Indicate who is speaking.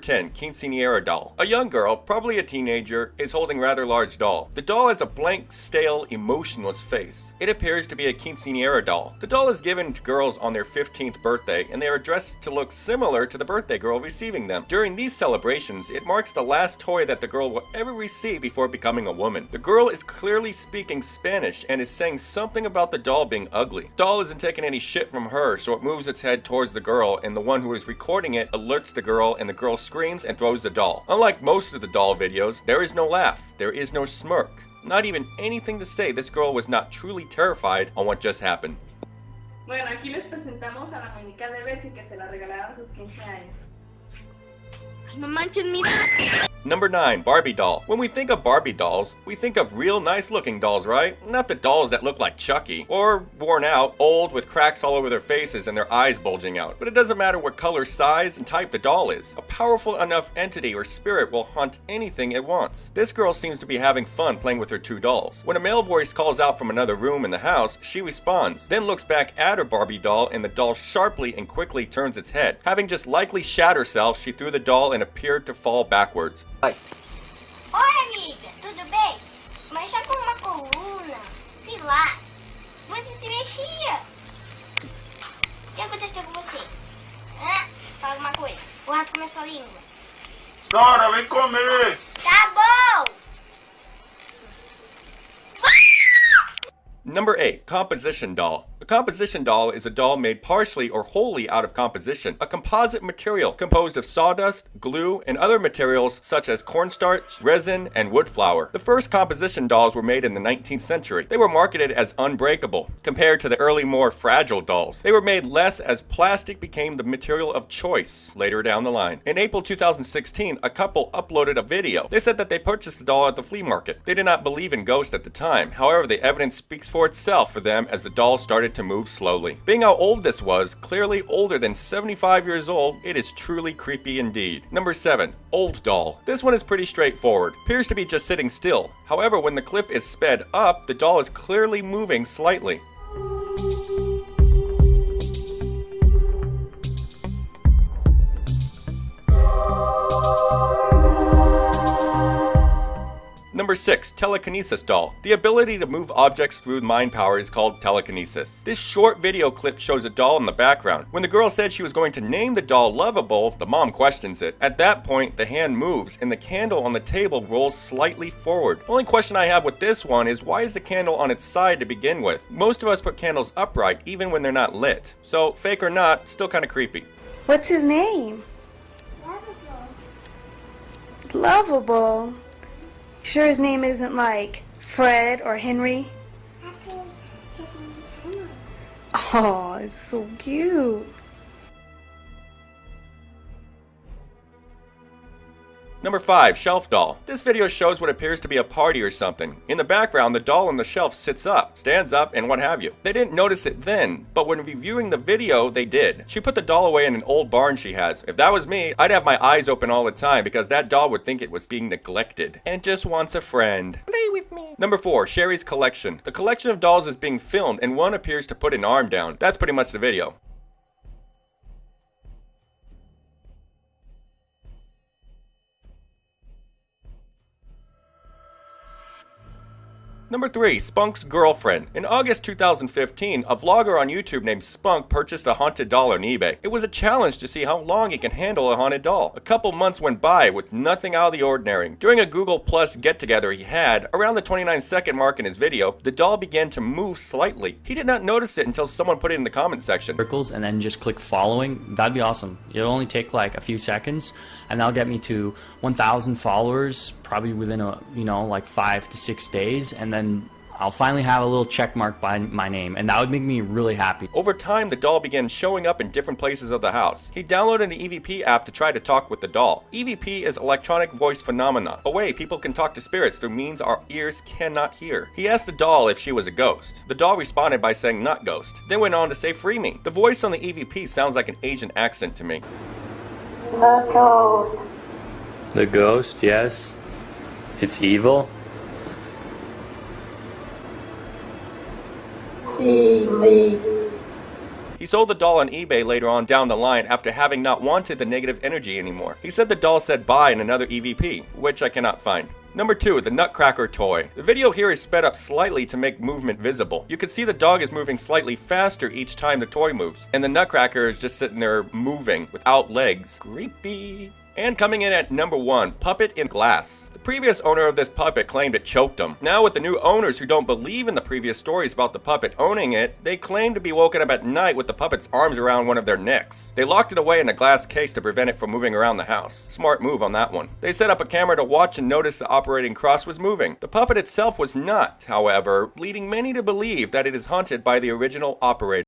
Speaker 1: 10, Quinceañera doll. A young girl, probably a teenager, is holding a rather large doll. The doll has a blank, stale, emotionless face. It appears to be a quinceañera doll. The doll is given to girls on their 15th birthday, and they are dressed to look similar to the birthday girl receiving them. During these celebrations, it marks the last toy that the girl will ever receive before becoming a woman. The girl is clearly speaking Spanish and is saying something about the doll being ugly. The doll isn't taking any shit from her, so it moves its head towards the girl, and the one who is recording it alerts the girl, and the girl screams and throws the doll. Unlike most of the doll videos, there is no laugh, there is no smirk, not even anything to say this girl was not truly terrified on what just happened.
Speaker 2: Bueno, aquí les presentamos a la muñeca de Bessie que se la regalaron a sus 15 años.
Speaker 3: No manches, mira.
Speaker 1: Number 9, Barbie doll. When we think of Barbie dolls, we think of real nice looking dolls, right? Not the dolls that look like Chucky, or worn out, old, with cracks all over their faces and their eyes bulging out. But it doesn't matter what color, size, and type the doll is. A powerful enough entity or spirit will haunt anything it wants. This girl seems to be having fun playing with her 2 dolls. When a male voice calls out from another room in the house, she responds, then looks back at her Barbie doll, and the doll sharply and quickly turns its head. Having just likely shat herself, she threw the doll and appeared to fall backwards.
Speaker 3: Oi, amiga, tudo bem? Mas já com uma coluna, sei lá, mas você se mexia. O que aconteceu com você? Hã? Fala alguma coisa. O rato começou a língua.
Speaker 4: Sora, vem comer!
Speaker 3: Tá bom!
Speaker 1: Number 8, Composition doll. A composition doll is a doll made partially or wholly out of composition, a composite material composed of sawdust, glue, and other materials such as cornstarch, resin, and wood flour. The first composition dolls were made in the 19th century. They were marketed as unbreakable, compared to the early more fragile dolls. They were made less as plastic became the material of choice later down the line. In April 2016, a couple uploaded a video. They said that they purchased the doll at the flea market. They did not believe in ghosts at the time. However, the evidence speaks for itself for them as the doll started to move slowly. Being how old this was, clearly older than 75 years old, it is truly creepy indeed. Number 7, Old doll. This one is pretty straightforward. Appears to be just sitting still. However, when the clip is sped up, the doll is clearly moving slightly. Number 6, Telekinesis doll. The ability to move objects through mind power is called telekinesis. This short video clip shows a doll in the background. When the girl said she was going to name the doll Lovable, the mom questions it. At that point, the hand moves and the candle on the table rolls slightly forward. The only question I have with this one is why is the candle on its side to begin with? Most of us put candles upright even when they're not lit. So, fake or not, still kind of creepy.
Speaker 5: What's his name? Lovable. Sure his name isn't like Fred or Henry? Oh, it's so cute.
Speaker 1: Number 5, Shelf doll. This video shows what appears to be a party or something. In the background, the doll on the shelf sits up, stands up, and what have you. They didn't notice it then, but when reviewing the video, they did. She put the doll away in an old barn she has. If that was me, I'd have my eyes open all the time because that doll would think it was being neglected and just wants a friend. Play with me. Number 4, Sherry's collection. The collection of dolls is being filmed and one appears to put an arm down. That's pretty much the video. Number 3, Spunk's girlfriend. In August 2015, a vlogger on YouTube named Spunk purchased a haunted doll on eBay. It was a challenge to see how long he can handle a haunted doll. A couple months went by with nothing out of the ordinary. During a Google Plus get-together he had, around the 29-second mark in his video, the doll began to move slightly. He did not notice it until someone put it in the comment section.
Speaker 6: Circles and then just click following. That'd be awesome. It'll only take like a few seconds and that'll get me to 1,000 followers probably within like 5 to 6 days, and then I'll finally have a little check mark by my name, and that would make me really happy.
Speaker 1: Over time, the doll began showing up in different places of the house. He downloaded an EVP app to try to talk with the doll. EVP is electronic voice phenomena, a way people can talk to spirits through means our ears cannot hear. He asked the doll if she was a ghost. The doll responded by saying not ghost, then went on to say free me. The voice on the EVP sounds like an Asian accent to me.
Speaker 7: The ghost.
Speaker 6: The ghost, yes. It's evil.
Speaker 7: See me.
Speaker 1: He sold the doll on eBay later on down the line after having not wanted the negative energy anymore. He said the doll said bye in another EVP, which I cannot find. Number 2, the Nutcracker toy. The video here is sped up slightly to make movement visible. You can see the dog is moving slightly faster each time the toy moves, and the Nutcracker is just sitting there moving without legs. Creepy. And coming in at number 1, Puppet in Glass. The previous owner of this puppet claimed it choked him. Now with the new owners who don't believe in the previous stories about the puppet owning it, they claim to be woken up at night with the puppet's arms around one of their necks. They locked it away in a glass case to prevent it from moving around the house. Smart move on that one. They set up a camera to watch and notice the operating cross was moving. The puppet itself was not, however, leading many to believe that it is haunted by the original operator.